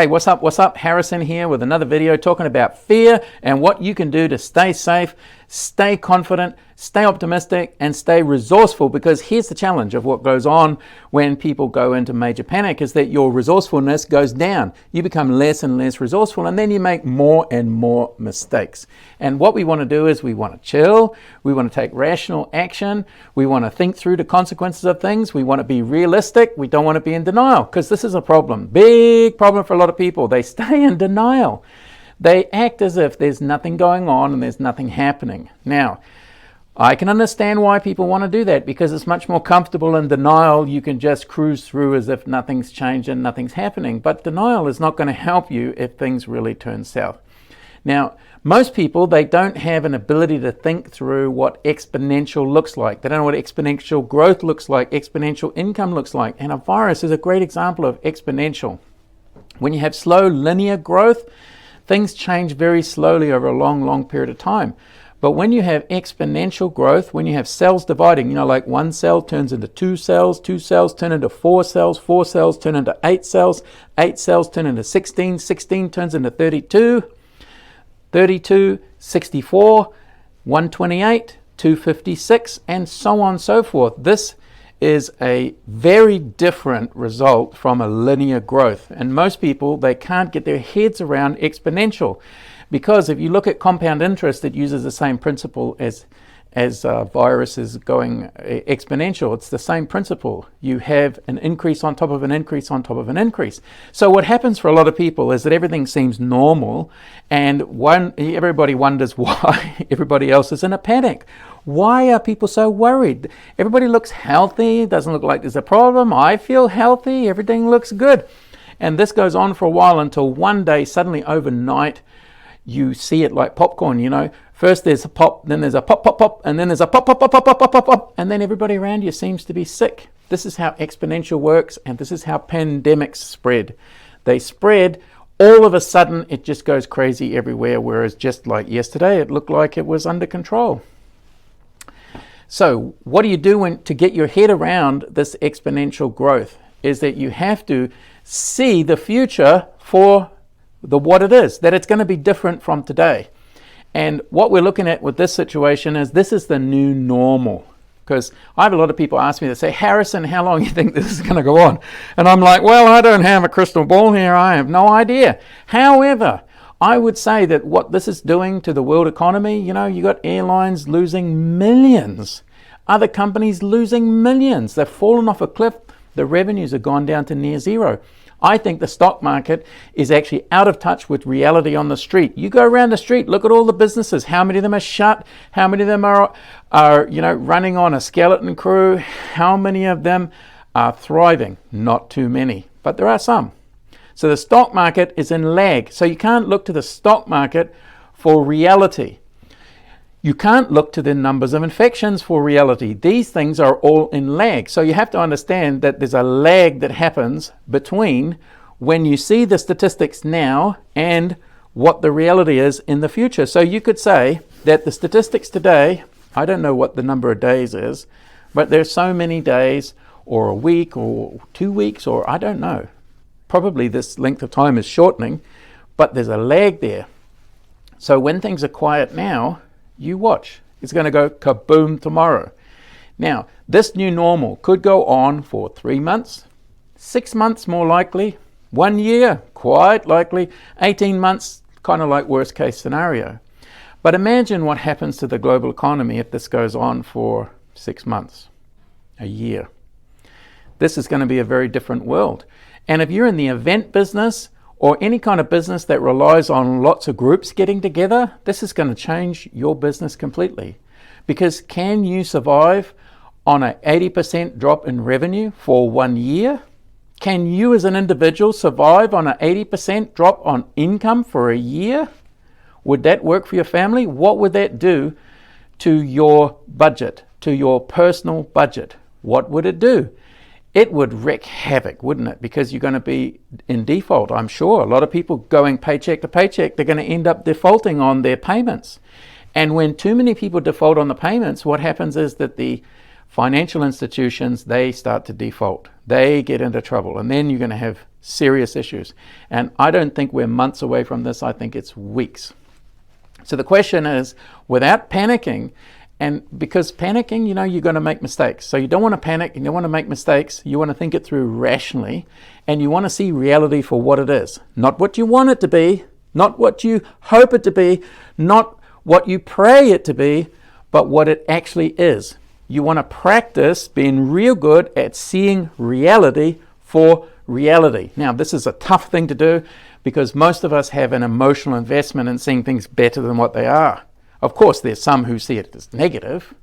Hey, what's up? What's up? Harrison here with another video talking about fear and what you can do to stay safe, stay confident, stay optimistic, and stay resourceful. Because here's the challenge of what goes on when people go into major panic is that your resourcefulness goes down. You become less and less resourceful, and then you make more and more mistakes. And what we want to do is we want to chill, we want to take rational action, we want to think through the consequences of things, we want to be realistic, we don't want to be in denial, because this is a problem, big problem for a lot of people. They stay in denial. They act as if there's nothing going on and there's nothing happening. Now, I can understand why people want to do that, because it's much more comfortable in denial. You can just cruise through as if nothing's changed and nothing's happening. But denial is not going to help you if things really turn south. Now, most people, they don't have an ability to think through what exponential looks like. They don't know what exponential growth looks like, exponential income looks like. And a virus is a great example of exponential. When you have slow linear growth, things change very slowly over a long, long period of time. But when you have exponential growth, when you have cells dividing, like one cell turns into two cells turn into four cells turn into eight cells turn into 16 turns into 32, 64, 128, 256, and so on and so forth. This is a very different result from a linear growth. And most people, they can't get their heads around exponential. Because if you look at compound interest, it uses the same principle as viruses going exponential. It's the same principle. You have an increase on top of an increase on top of an increase. So what happens for a lot of people is that everything seems normal, and everybody wonders why everybody else is in a panic. Why are people so worried? Everybody looks healthy. Doesn't look like there's a problem. I feel healthy. Everything looks good. And this goes on for a while until one day, suddenly overnight, you see it like popcorn, First there's a pop, then there's a pop, pop, pop, and then there's a pop, pop, pop, pop, pop, pop, pop, pop, and then everybody around you seems to be sick. This is how exponential works, and this is how pandemics spread. They spread, all of a sudden it just goes crazy everywhere, whereas just like yesterday, it looked like it was under control. So what do you do to get your head around this exponential growth? Is that you have to see the future for what it is, that it's going to be different from today. And what we're looking at with this situation is this is the new normal. Because I have a lot of people ask me, they say, Harrison, how long do you think this is going to go on? And I'm like, well, I don't have a crystal ball here. I have no idea. However, I would say that what this is doing to the world economy, you got airlines losing millions, other companies losing millions. They've fallen off a cliff. The revenues have gone down to near zero. I think the stock market is actually out of touch with reality on the street. You go around the street, look at all the businesses. How many of them are shut? How many of them are running on a skeleton crew? How many of them are thriving? Not too many, but there are some. So the stock market is in lag. So you can't look to the stock market for reality. You can't look to the numbers of infections for reality. These things are all in lag. So you have to understand that there's a lag that happens between when you see the statistics now and what the reality is in the future. So you could say that the statistics today, I don't know what the number of days is, but there's so many days or a week or 2 weeks, or I don't know. Probably this length of time is shortening, but there's a lag there. So when things are quiet now, you watch. It's going to go kaboom tomorrow. Now, this new normal could go on for 3 months, 6 months more likely, 1 year, quite likely, 18 months, kind of like worst case scenario. But imagine what happens to the global economy if this goes on for 6 months, a year. This is going to be a very different world. And if you're in the event business, or any kind of business that relies on lots of groups getting together, this is going to change your business completely. Because can you survive on an 80% drop in revenue for 1 year? Can you as an individual survive on an 80% drop on income for a year? Would that work for your family? What would that do to your budget, to your personal budget? What would it do? It would wreak havoc, wouldn't it? Because you're going to be in default, I'm sure. A lot of people going paycheck to paycheck, they're going to end up defaulting on their payments. And when too many people default on the payments, what happens is that the financial institutions, they start to default. They get into trouble, and then you're going to have serious issues. And I don't think we're months away from this. I think it's weeks. So the question is, without panicking, and because panicking, you know, you're going to make mistakes. So you don't want to panic, you don't want to make mistakes. You want to think it through rationally, and you want to see reality for what it is. Not what you want it to be, not what you hope it to be, not what you pray it to be, but what it actually is. You want to practice being real good at seeing reality for reality. Now, this is a tough thing to do because most of us have an emotional investment in seeing things better than what they are. Of course, there's some who see it as negative,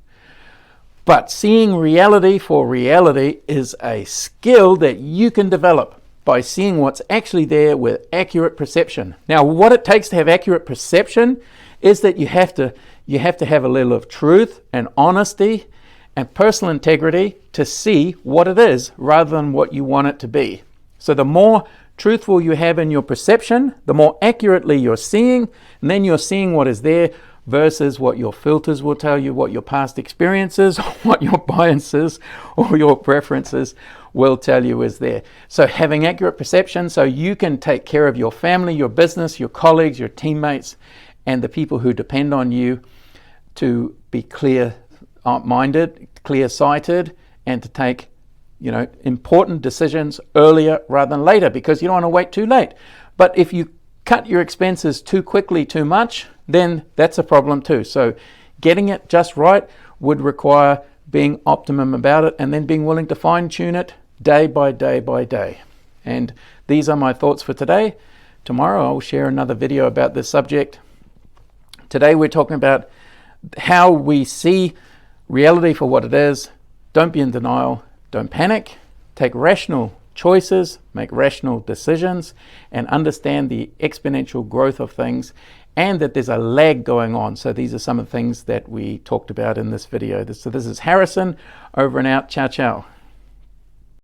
but seeing reality for reality is a skill that you can develop by seeing what's actually there with accurate perception. Now, what it takes to have accurate perception is that you have to have a level of truth and honesty and personal integrity to see what it is rather than what you want it to be. So the more truthful you have in your perception, the more accurately you're seeing, and then you're seeing what is there versus what your filters will tell you, what your past experiences, what your biases or your preferences will tell you is there. So having accurate perception so you can take care of your family, your business, your colleagues, your teammates, and the people who depend on you to be clear-minded, clear-sighted, and to take, you know, important decisions earlier rather than later, because you don't want to wait too late. But if you cut your expenses too quickly, too much, then that's a problem too. So getting it just right would require being optimum about it and then being willing to fine-tune it day by day by day. And these are my thoughts for today. Tomorrow I'll share another video about this subject. Today we're talking about how we see reality for what it is. Don't be in denial. Don't panic. Take rational choices, make rational decisions, and understand the exponential growth of things, and that there's a lag going on. So these are some of the things that we talked about in this video. So this is Harrison, over and out. Ciao, ciao.